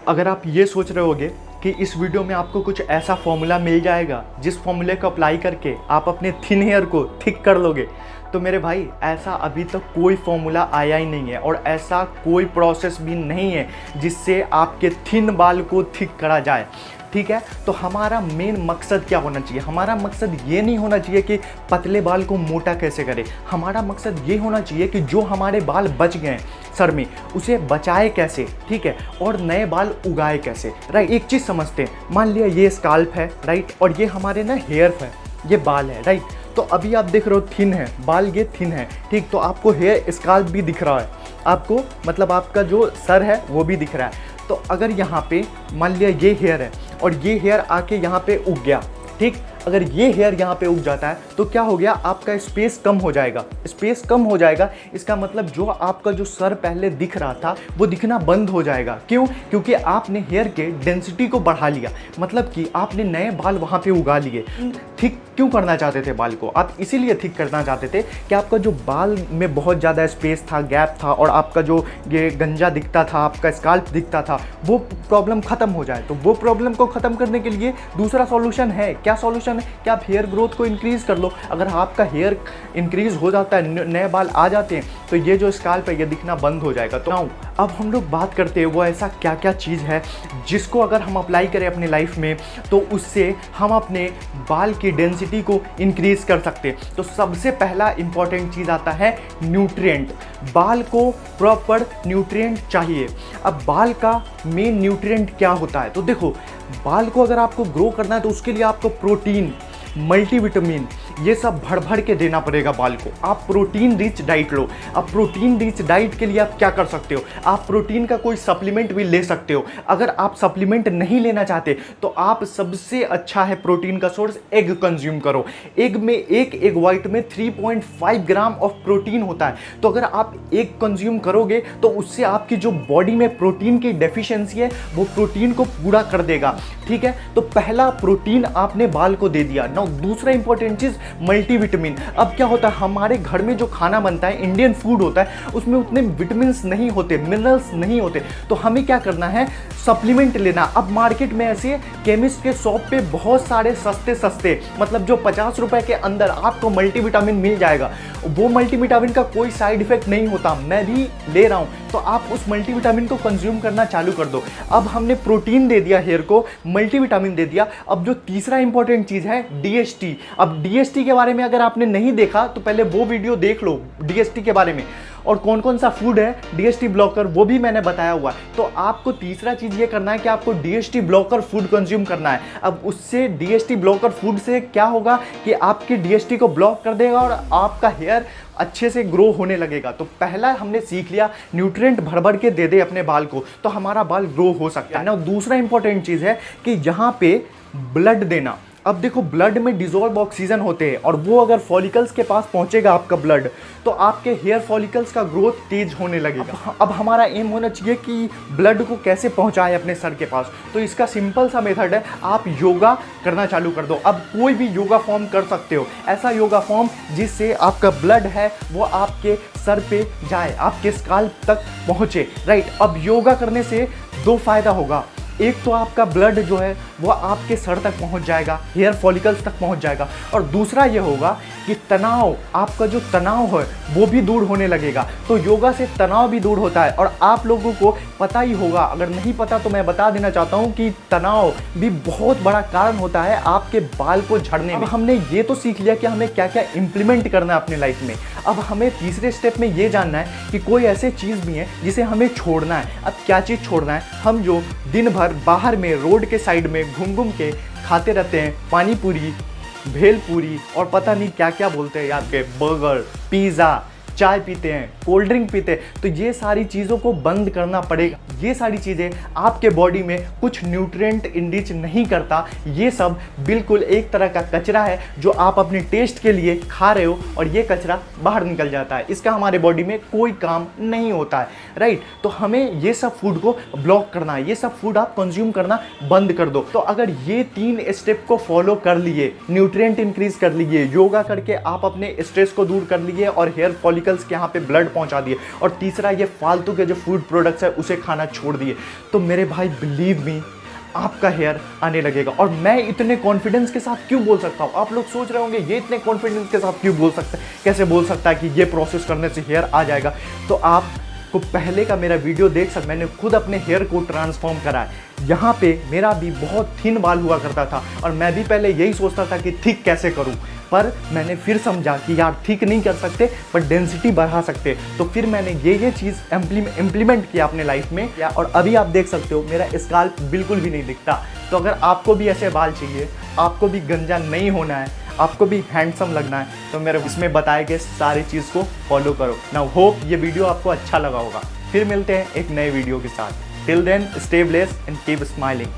अगर आप ये सोच रहे होगे कि इस वीडियो में आपको कुछ ऐसा फॉर्मूला मिल जाएगा जिस फॉर्मूले को अप्लाई करके आप अपने थिन हेयर को थिक कर लोगे, तो मेरे भाई ऐसा अभी तक कोई फॉर्मूला आया ही नहीं है और ऐसा कोई प्रोसेस भी नहीं है जिससे आपके थिन बाल को थिक करा जाए। ठीक है, तो हमारा मेन मकसद क्या होना चाहिए? हमारा मकसद ये नहीं होना चाहिए कि पतले बाल को मोटा कैसे करें। हमारा मकसद ये होना चाहिए कि जो हमारे बाल बच गए सर में उसे बचाए कैसे, ठीक है, और नए बाल उगाए कैसे। राइट, एक चीज़ समझते हैं, मान लिया ये स्काल्प है, राइट, और ये हमारे ना हेयर है, ये बाल है, राइट। तो अभी आप देख रहे हो थिन है बाल, ये थिन है, ठीक, तो आपको हेयर स्काल्प भी दिख रहा है, आपको मतलब आपका जो सर है वो भी दिख रहा है। तो अगर यहाँ पे मान लिया ये हेयर है और ये हेयर आके यहाँ पे उग गया, ठीक, अगर ये हेयर यहाँ पे उग जाता है तो क्या हो गया, आपका स्पेस कम हो जाएगा। स्पेस कम हो जाएगा, इसका मतलब जो आपका जो सर पहले दिख रहा था वो दिखना बंद हो जाएगा। क्यों? क्योंकि आपने हेयर के डेंसिटी को बढ़ा लिया, मतलब कि आपने नए बाल वहाँ पे उगा लिए। ठीक क्यों करना चाहते थे बाल को? आप इसीलिए ठीक करना चाहते थे कि आपका जो बाल में बहुत ज़्यादा स्पेस था, गैप था, और आपका जो ये गंजा दिखता था, आपका स्काल्प दिखता था, वो प्रॉब्लम ख़त्म हो जाए। तो वो प्रॉब्लम को ख़त्म करने के लिए दूसरा सॉल्यूशन है। क्या सॉल्यूशन है? कि आप हेयर ग्रोथ को इंक्रीज़ कर लो। अगर आपका हेयर इंक्रीज़ हो जाता है, नए बाल आ जाते हैं, तो ये जो स्काल्प है ये दिखना बंद हो जाएगा। तो अब हम लोग बात करते हैं वो ऐसा क्या क्या चीज़ है जिसको अगर हम अप्लाई करें अपने लाइफ में तो उससे हम अपने बाल की डेंसिटी को इंक्रीज़ कर सकते हैं। तो सबसे पहला इंपॉर्टेंट चीज़ आता है न्यूट्रिएंट। बाल को प्रॉपर न्यूट्रिएंट चाहिए। अब बाल का मेन न्यूट्रिएंट क्या होता है? तो देखो, बाल को अगर आपको ग्रो करना है तो उसके लिए आपको प्रोटीन, मल्टीविटामिन, ये सब भर भर के देना पड़ेगा बाल को। आप प्रोटीन रिच डाइट लो। अब प्रोटीन रिच डाइट के लिए आप क्या कर सकते हो? आप प्रोटीन का कोई सप्लीमेंट भी ले सकते हो। अगर आप सप्लीमेंट नहीं लेना चाहते तो आप सबसे अच्छा है प्रोटीन का सोर्स एग कंज्यूम करो। एग में एक एग वाइट में 3.5 ग्राम ऑफ प्रोटीन होता है। तो अगर आप एग कंज्यूम करोगे तो उससे आपकी जो बॉडी में प्रोटीन की डेफिशिएंसी है वो प्रोटीन को पूरा कर देगा। ठीक है, तो पहला प्रोटीन आपने बाल को दे दिया। नाउ दूसरा इंपॉर्टेंट चीज मल्टीविटामिन। अब क्या होता है, हमारे घर में जो खाना बनता है, इंडियन फूड होता है, उसमें उतने विटामिन नहीं होते, मिनरल्स नहीं होते। तो हमें क्या करना है, सप्लीमेंट लेना। अब मार्केट में ऐसे केमिस्ट के शॉप पे बहुत सारे सस्ते सस्ते, मतलब जो 50 रुपए के अंदर आपको मल्टीविटामिन मिल जाएगा। वो मल्टीविटामिन का कोई साइड इफेक्ट नहीं होता, मैं भी ले रहा हूँ। तो आप उस मल्टीविटामिन को कंज्यूम करना चालू कर दो। अब हमने प्रोटीन दे दिया हेयर को, मल्टीविटामिन दे दिया। अब जो तीसरा इंपॉर्टेंट चीज़ है डीएसटी। अब डीएसटी के बारे में अगर आपने नहीं देखा तो पहले वो वीडियो देख लो डीएसटी के बारे में, और कौन कौन सा फूड है डीएसटी ब्लॉकर वो भी मैंने बताया हुआ है। तो आपको तीसरा चीज़ ये करना है कि आपको डीएसटी ब्लॉकर फूड कंज्यूम करना है। अब उससे डीएसटी ब्लॉकर फूड से क्या होगा कि आपकी डीएसटी को ब्लॉक कर देगा और आपका हेयर अच्छे से ग्रो होने लगेगा। तो पहला हमने सीख लिया, न्यूट्रिएंट भर भर के दे दे अपने बाल को तो हमारा बाल ग्रो हो सकता है ना। दूसरा इंपॉर्टेंट चीज़ है कि यहाँ पे ब्लड देना। अब देखो, ब्लड में डिसॉल्व ऑक्सीजन होते हैं और वो अगर फॉलिकल्स के पास पहुंचेगा आपका ब्लड, तो आपके हेयर फॉलिकल्स का ग्रोथ तेज होने लगेगा। अब हमारा एम होना चाहिए कि ब्लड को कैसे पहुंचाए अपने सर के पास। तो इसका सिंपल सा मेथड है, आप योगा करना चालू कर दो। अब कोई भी योगा फॉर्म कर सकते हो, ऐसा योगा फॉर्म जिससे आपका ब्लड है वो आपके सर पे जाए, आपके स्काल्प तक पहुँचे। राइट, अब योगा करने से दो फायदा होगा। एक तो आपका ब्लड जो है वो आपके सर तक पहुंच जाएगा, हेयर फॉलिकल्स तक पहुंच जाएगा, और दूसरा ये होगा कि तनाव, आपका जो तनाव है वो भी दूर होने लगेगा। तो योगा से तनाव भी दूर होता है। और आप लोगों को पता ही होगा, अगर नहीं पता तो मैं बता देना चाहता हूँ कि तनाव भी बहुत बड़ा कारण होता है आपके बाल को झड़ने में। हमने ये तो सीख लिया कि हमें क्या क्या इंप्लीमेंट करना है अपने लाइफ में। अब हमें तीसरे स्टेप में ये जानना है कि कोई ऐसे चीज़ भी है जिसे हमें छोड़ना है। अब क्या चीज़ छोड़ना है? हम जो दिन भर बाहर में रोड के साइड में घूम घूम के खाते रहते हैं, पानी पूरी, भेलपूरी और पता नहीं क्या क्या बोलते हैं यार के, बर्गर, पिज़्ज़ा, चाय पीते हैं, कोल्ड ड्रिंक पीते हैं, तो ये सारी चीज़ों को बंद करना पड़ेगा। ये सारी चीज़ें आपके बॉडी में कुछ न्यूट्रिएंट इंडिच नहीं करता। ये सब बिल्कुल एक तरह का कचरा है जो आप अपने टेस्ट के लिए खा रहे हो और ये कचरा बाहर निकल जाता है। इसका हमारे बॉडी में कोई काम नहीं होता है। राइट, तो हमें ये सब फूड को ब्लॉक करना है, ये सब फूड आप कंज्यूम करना बंद कर दो। तो अगर ये 3 स्टेप को फॉलो कर लिए, न्यूट्रिएंट इंक्रीज कर लिए, योगा करके आप अपने स्ट्रेस को दूर कर लिए और हेयर फॉलिकल केमिकल्स के यहाँ पे ब्लड पहुँचा दिए, और तीसरा ये फालतू के जो फूड प्रोडक्ट्स है उसे खाना छोड़ दिए। तो मेरे भाई बिलीव मी, आपका हेयर आने लगेगा। और मैं इतने कॉन्फिडेंस के साथ क्यों बोल सकता हूँ? आप लोग सोच रहे होंगे ये इतने कॉन्फिडेंस के साथ क्यों बोल सकते हैं, कैसे बोल सकता है कि ये प्रोसेस करने से हेयर आ जाएगा? तो आपको पहले का मेरा वीडियो देख सकते, मैंने खुद अपने हेयर को ट्रांसफॉर्म करा है। यहाँ पे मेरा भी बहुत थिन बाल हुआ करता था और मैं भी पहले यही सोचता था कि थिक कैसे करूँ, पर मैंने फिर समझा कि यार थिक नहीं कर सकते पर डेंसिटी बढ़ा सकते। तो फिर मैंने ये चीज़ इम्प्लीमेंट किया अपने लाइफ में या, और अभी आप देख सकते हो मेरा स्काल्प बिल्कुल भी नहीं दिखता। तो अगर आपको भी ऐसे बाल चाहिए, आपको भी गंजा नहीं होना है, आपको भी हैंडसम लगना है, तो मेरे इसमें बताए गए सारी चीज़ को फॉलो करो। नाउ होप ये वीडियो आपको अच्छा लगा होगा। फिर मिलते हैं एक नए वीडियो के साथ। Till then stay blessed and keep smiling.